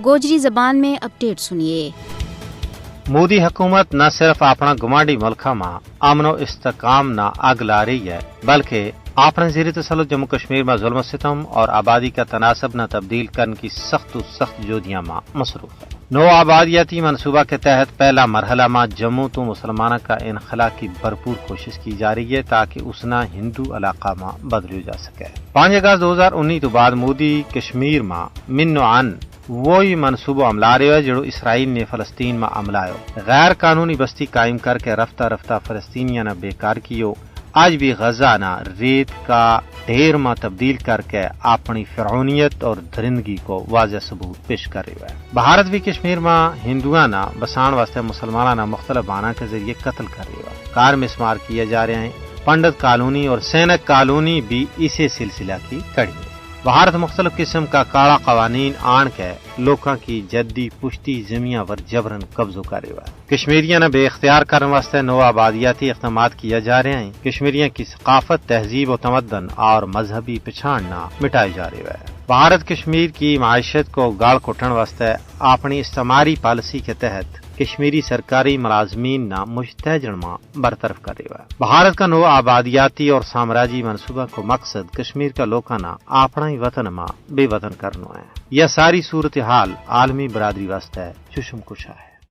گوجری زبان میں اپڈیٹ سنیے۔ مودی حکومت نہ صرف اپنا گمانڈی ملکہ میں امن و استحکام نہ آگ لا رہی ہے بلکہ اپنے زیر تسلط جموں کشمیر میں ظلم و ستم اور آبادی کا تناسب نہ تبدیل کرنے کی سخت جودیاں میں مصروف ہے۔ نو آبادیاتی منصوبہ کے تحت پہلا مرحلہ میں جموں تو مسلمانوں کا انخلا کی بھرپور کوشش کی جا رہی ہے تاکہ اسنا ہندو علاقہ میں بدلو جا سکے۔ 5 اگست 2019 تو بعد مودی کشمیر میں من عن وہی منصوبہ عملا رہے ہے جڑو اسرائیل نے فلسطین میں عملائے غیر قانونی بستی قائم کر کے رفتہ رفتہ فلسطینیاں نے بیکار کیو۔ آج بھی غزہ نہ ریت کا ڈھیر میں تبدیل کر کے اپنی فرعونیت اور درندگی کو واضح ثبوت پیش کر رہے ہے۔ بھارت بھی کشمیر میں ہندوؤں نہ بسان واسطے مسلمانوں نہ مختلف بانا کے ذریعے قتل کر رہے ہے، کار مسمار کیے جا رہے ہیں۔ پنڈت کالونی اور سینک کالونی بھی اسی سلسلہ کی کڑی ہے۔ بھارت مختلف قسم کا کاڑا قوانین آن کے لوکاں کی جدی پشتی زمیاں پر جبرن قبضہ کر رہا ہے۔ کشمیریاں نے بے اختیار کرنے واسطے نو آبادیاتی اقدامات کیا جا رہے ہیں۔ کشمیریوں کی ثقافت، تہذیب و تمدن اور مذہبی پچھان نہ مٹائے جا رہے ہے۔ بھارت کشمیر کی معیشت کو گاڑ کٹن واسطے اپنی استعماری پالیسی کے تحت کشمیری سرکاری ملازمین نہ مشتجن میں برطرف کر رہا ہے۔ بھارت کا نو آبادیاتی اور سامراجی منصوبہ کو مقصد کشمیر کا لوکاں نہ اپنا ہی وطن میں بے وطن کرنا ہے۔ یہ ساری صورتحال عالمی برادری واسطے چشم کشا ہے۔